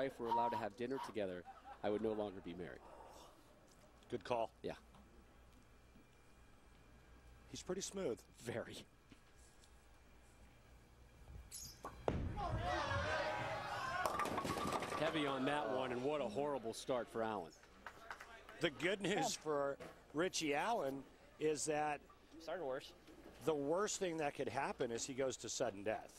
wife were allowed to have dinner together, I would no longer be married. Good call. Yeah. He's pretty smooth. Very. Heavy on that one, and what a horrible start for Allen. The good news for Richie Allen is that started worse. The worst thing that could happen is he goes to sudden death.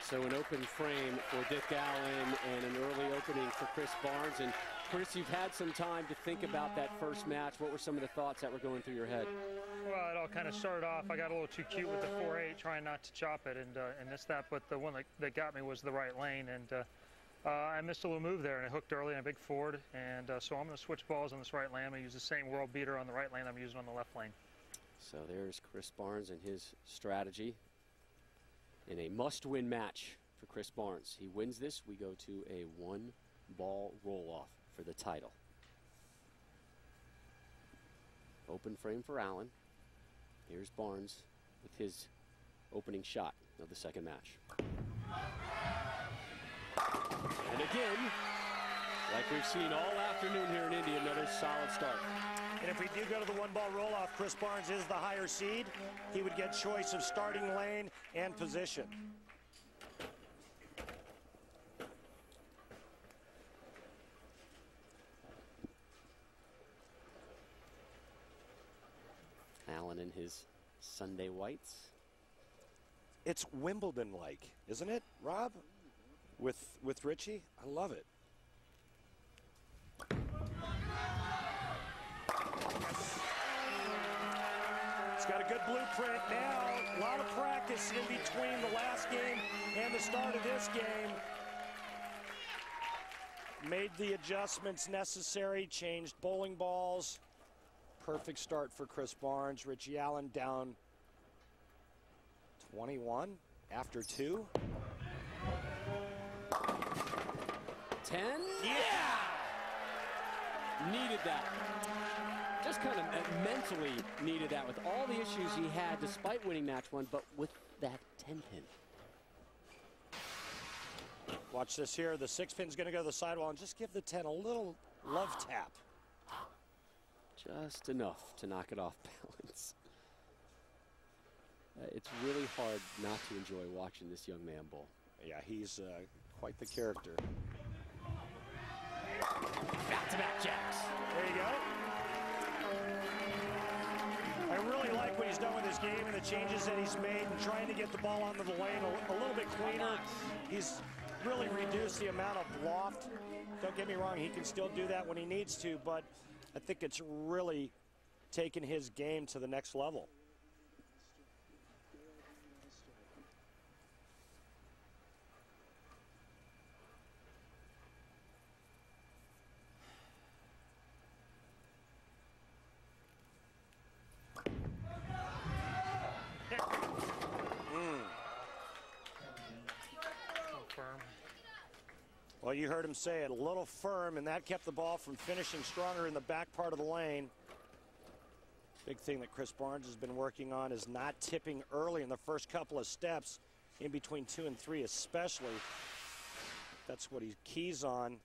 So an open frame for Dick Allen and an early opening for Chris Barnes. And Chris, you've had some time to think about that first match. What were some of the thoughts that were going through your head? Well, it all kind of started off. I got a little too cute with the 4-8, trying not to chop it and missed that. But the one that got me was the right lane. And I missed a little move there, and I hooked early on a big forward. And so I'm going to switch balls on this right lane. I'm going to use the same world beater on the right lane I'm using on the left lane. So there's Chris Barnes and his strategy in a must-win match for Chris Barnes. He wins this, we go to a one-ball roll-off for the title. Open frame for Allen. Here's Barnes with his opening shot of the second match. And again, like we've seen all afternoon here in Indy, another solid start. And if we do go to the one-ball roll-off, Chris Barnes is the higher seed. He would get choice of starting lane and position. Allen in his Sunday whites. It's Wimbledon-like, isn't it, Rob? With Richie? I love it. Got a good blueprint now. A lot of practice in between the last game and the start of this game. Made the adjustments necessary, changed bowling balls. Perfect start for Chris Barnes. Richie Allen down 21 after 2. 10? Yeah! Needed that. Just kind of mentally needed that with all the issues he had despite winning match one, but with that 10 pin. Watch this here. The 6 pin's going to go to the sidewall and just give the 10 a little love tap. Just enough to knock it off balance. It's really hard not to enjoy watching this young man bowl. Yeah, he's quite the character. Back-to-back jacks. There you go. I really like what he's done with his game and the changes that he's made and trying to get the ball onto the lane a little bit cleaner. He's really reduced the amount of loft. Don't get me wrong, he can still do that when he needs to, but I think it's really taken his game to the next level. Well, you heard him say it, a little firm, and that kept the ball from finishing stronger in the back part of the lane. Big thing that Chris Barnes has been working on is not tipping early in the first couple of steps, in between 2 and 3 especially. That's what he keys on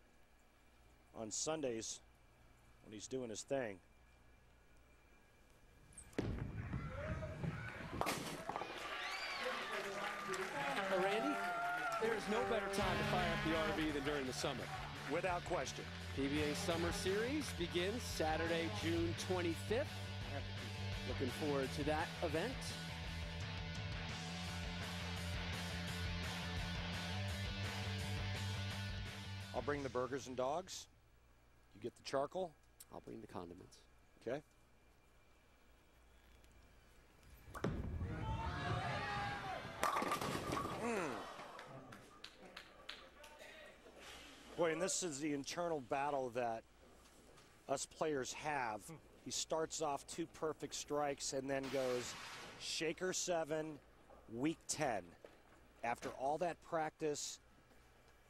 Sundays when he's doing his thing. Randy? There's no better time to fire up the RV than during the summer. Without question. PBA Summer Series begins Saturday, June 25th. Looking forward to that event. I'll bring the burgers and dogs. You get the charcoal. I'll bring the condiments. Okay. Boy, and this is the internal battle that us players have. He starts off 2 perfect strikes and then goes shaker 7, weak 10. After all that practice,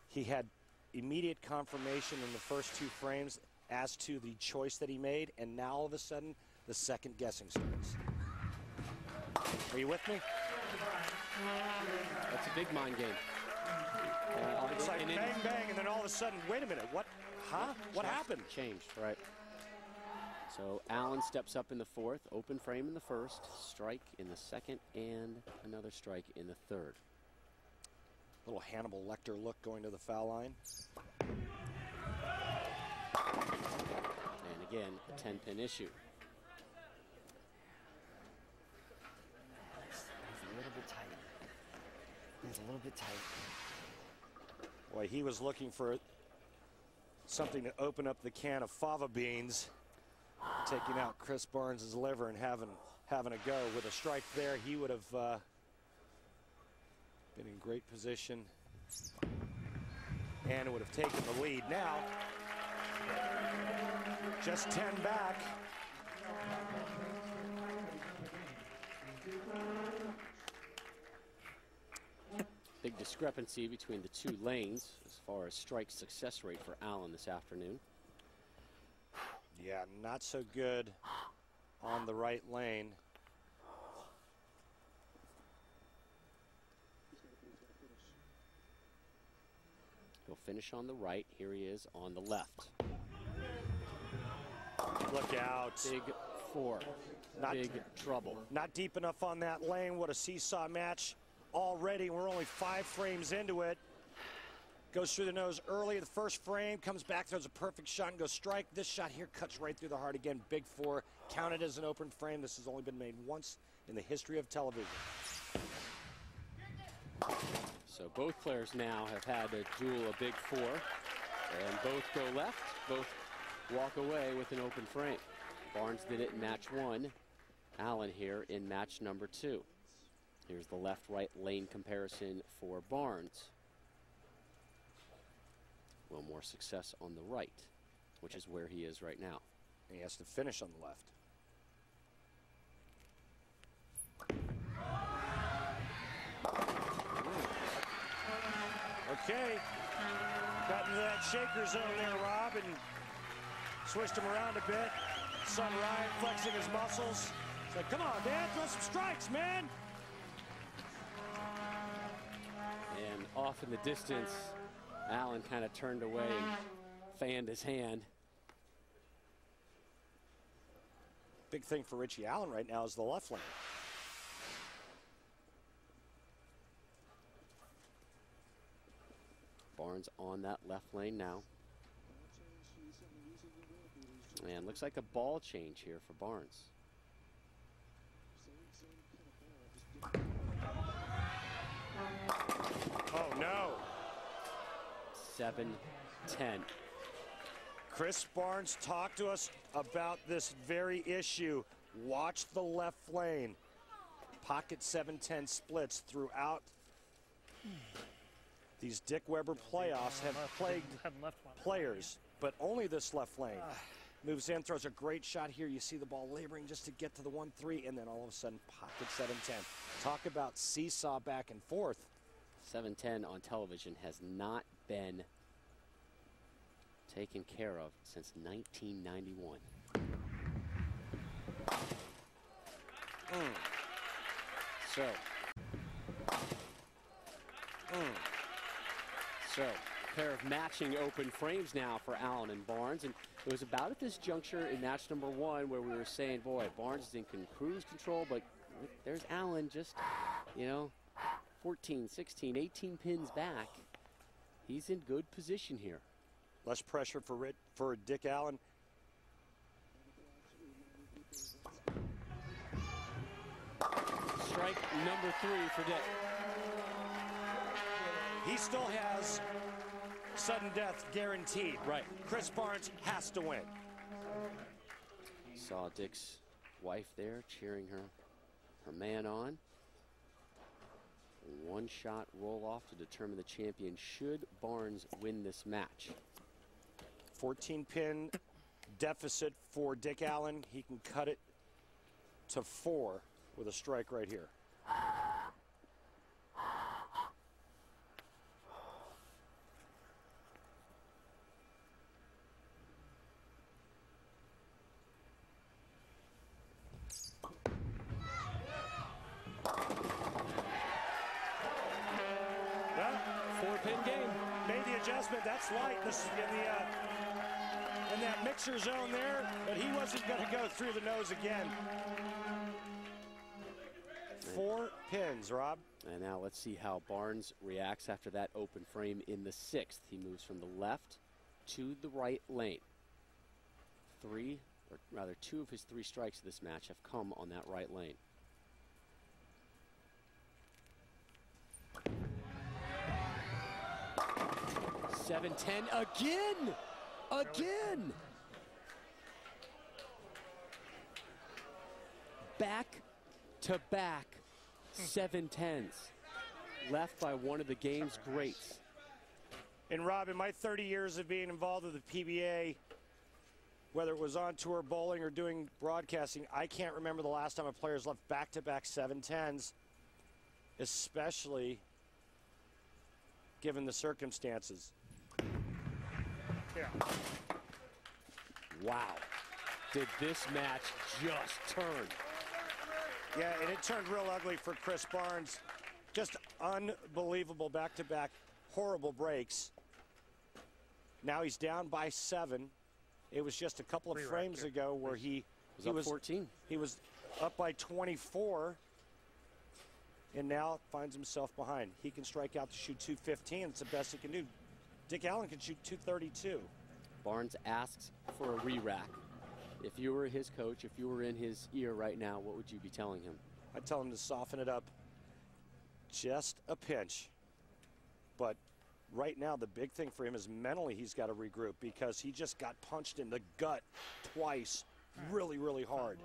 he had immediate confirmation in the first 2 frames. as to the choice that he made, and now all of a sudden, the second guessing starts. Are you with me? That's a big mind game. It's like bang, bang, and then all of a sudden, wait a minute, what? Huh? What happened? Changed, right. So Allen steps up in the fourth, open frame in the first, strike in the second, and another strike in the third. Little Hannibal Lecter look going to the foul line. And again, a 10-pin issue. It's a little bit tight. It's a little bit tight. Boy, he was looking for something to open up the can of fava beans, taking out Chris Barnes' liver and having a go. With a strike there, he would have been in great position and would have taken the lead. Now, just 10 back. Big discrepancy between the two lanes as far as strike success rate for Allen this afternoon. Yeah, not so good on the right lane. He'll finish on the right. Here he is on the left. Look out. Big four. Big trouble. Not deep enough on that lane. What a seesaw match already. We're only 5 frames into it. Goes through the nose early. The first frame comes back, throws a perfect shot and goes strike. This shot here cuts right through the heart again. Big four, counted as an open frame. This has only been made once in the history of television. So both players now have had a duel of big four, and both go left, both walk away with an open frame. Barnes did it in match 1. Allen here in match number 2. Here's the left-right lane comparison for Barnes. A little more success on the right, which is where he is right now. He has to finish on the left. Okay, got into that shaker zone there, Rob, and switched him around a bit. Son Ryan flexing his muscles. Said, come on, man, throw some strikes, man. And off in the distance, Allen kind of turned away and fanned his hand. Big thing for Richie Allen right now is the left lane. Barnes on that left lane now. And looks like a ball change here for Barnes. Oh, no. 7-10. Chris Barnes talked to us about this very issue. Watch the left lane. Pocket 7-10 splits throughout. These Dick Weber playoffs have plagued players, but only this left lane. Moves in, throws a great shot here. You see the ball laboring just to get to the 1-3, and then all of a sudden, pocket 7-10. Talk about seesaw back and forth. 7-10 on television has not been taken care of since 1991. So a pair of matching open frames now for Allen and Barnes, and it was about at this juncture in match number 1 where we were saying, boy, Barnes is in cruise control, but there's Allen just, 14, 16, 18 pins back. He's in good position here. Less pressure for Dick Allen. Strike number 3 for Dick. He still has sudden death guaranteed. Right. Chris Barnes has to win. Saw Dick's wife there cheering her man on. One shot roll off to determine the champion should Barnes win this match. 14-pin deficit for Dick Allen. He can cut it to 4 with a strike right here. adjustment. That's light in that mixer zone there, but he wasn't going to go through the nose again. 4 pins, Rob. And now let's see how Barnes reacts after that open frame in the 6th. He moves from the left to the right lane. 2 of his 3 strikes of this match have come on that right lane. .710 again! Again! Back to back 710s. Left by one of the game's greats. And Rob, in my 30 years of being involved with the PBA, whether it was on tour bowling or doing broadcasting, I can't remember the last time a player's left back-to-back 710s, especially given the circumstances. Yeah. Wow. Did this match just turn? Yeah, and it turned real ugly for Chris Barnes. Just unbelievable back-to-back horrible breaks. Now he's down by 7. It was just a couple of frames ago where he was 14. He was up by 24, and now finds himself behind. He can strike out to shoot 215. It's the best he can do. Dick Allen can shoot 232. Barnes asks for a re-rack. If you were his coach, if you were in his ear right now, what would you be telling him? I'd tell him to soften it up just a pinch. But right now, the big thing for him is mentally he's got to regroup, because he just got punched in the gut twice really, really hard.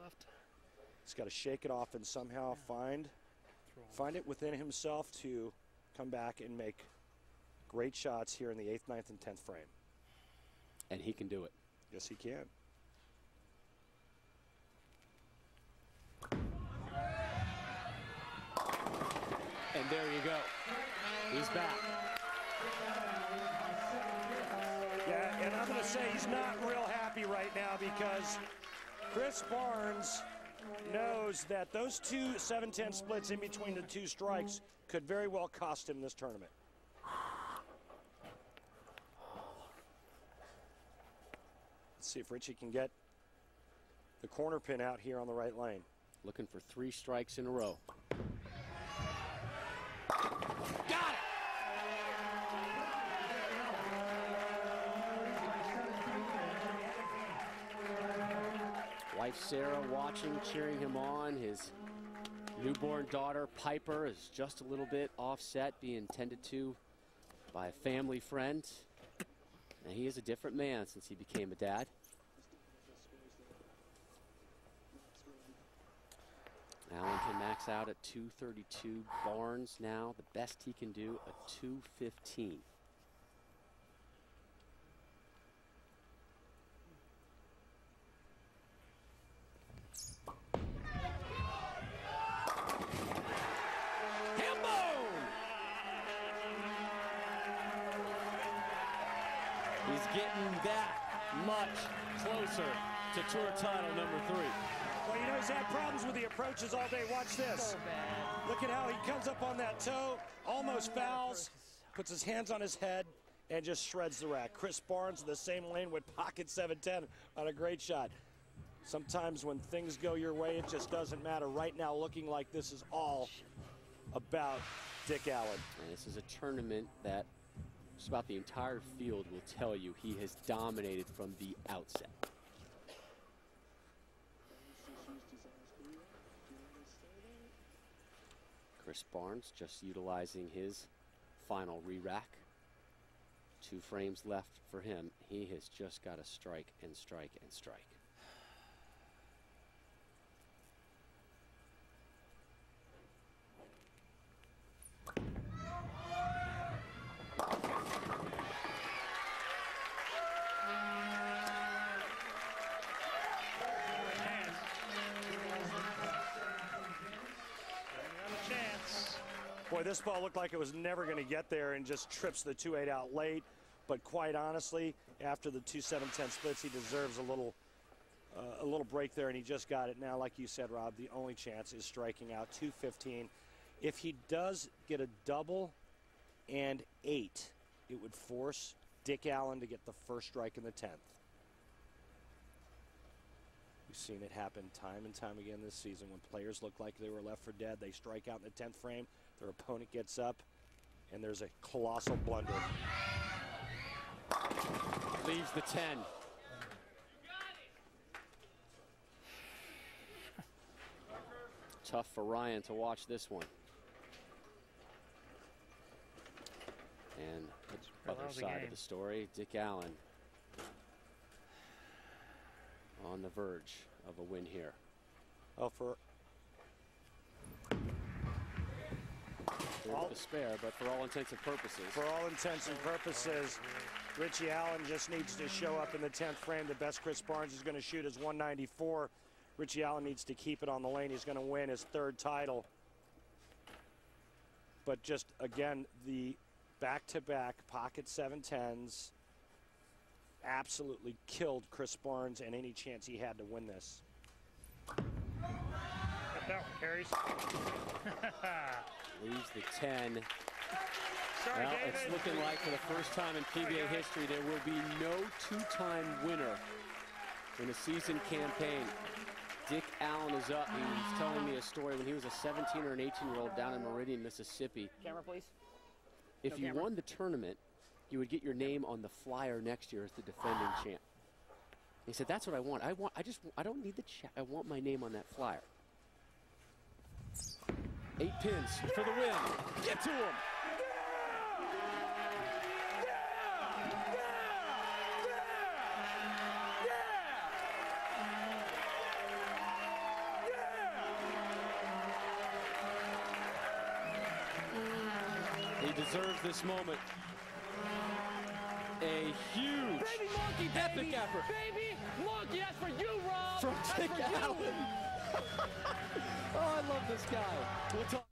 He's got to shake it off and somehow find it within himself to come back and make great shots here in the 8th, 9th, and 10th frame. And he can do it. Yes, he can. And there you go. He's back. Yeah, and I'm going to say he's not real happy right now, because Chris Barnes knows that those 2 7-10 splits in between the 2 strikes could very well cost him this tournament. Let's see if Richie can get the corner pin out here on the right lane. Looking for 3 strikes in a row. Got it! Wife Sarah watching, cheering him on. His newborn daughter Piper is just a little bit offset, being tended to by a family friend. And he is a different man since he became a dad. Allen can max out at 232. Barnes now, the best he can do, a 215. He's getting that much closer to tour title number 3. Well, you know, he's had problems with the approaches all day. Watch this. So bad. Look at how he comes up on that toe, almost fouls, puts his hands on his head, and just shreds the rack. Chris Barnes in the same lane with pocket 710 on a great shot. Sometimes when things go your way, it just doesn't matter. Right now, looking like this is all about Dick Allen. And this is a tournament that just about the entire field will tell you he has dominated from the outset. Chris Barnes just utilizing his final re-rack. 2 frames left for him. He has just got to strike and strike and strike. Boy, this ball looked like it was never going to get there and just trips the 2-8 out late. But quite honestly, after the 2 7-10 splits, he deserves a little break there, and he just got it. Now, like you said, Rob, the only chance is striking out 215. If he does get a double and 8, it would force Dick Allen to get the first strike in the 10th. We've seen it happen time and time again this season. When players look like they were left for dead, they strike out in the 10th frame, their opponent gets up, and there's a colossal blunder. Leaves the 10. Tough for Ryan to watch this one. And the other side of the story, Dick Allen on the verge of a win here. Oh, for all despair, but for all intents and purposes. For all intents and purposes, Richie Allen just needs to show up in the 10th frame. The best Chris Barnes is going to shoot is 194. Richie Allen needs to keep it on the lane. He's going to win his 3rd title. But just, again, the back-to-back pocket 7-10s absolutely killed Chris Barnes and any chance he had to win this. Got that one, carries. Leaves the 10. Sorry, Well, David. it's looking like for the first time in PBA history there will be no 2-time winner in a season campaign. Dick Allen is up. He was telling me a story when he was a 17 or an 18-year-old down in Meridian, Mississippi. Camera, please. If you won the tournament, you would get your name on the flyer next year as the defending champ. He said, "That's what I want. I don't need the check. I want my name on that flyer." 8 pins for the win. Get to him. He deserves this moment. A huge, epic effort. Baby, monkey, that's for you, Rob. From Dick Allen. Oh, I love this guy. We'll talk.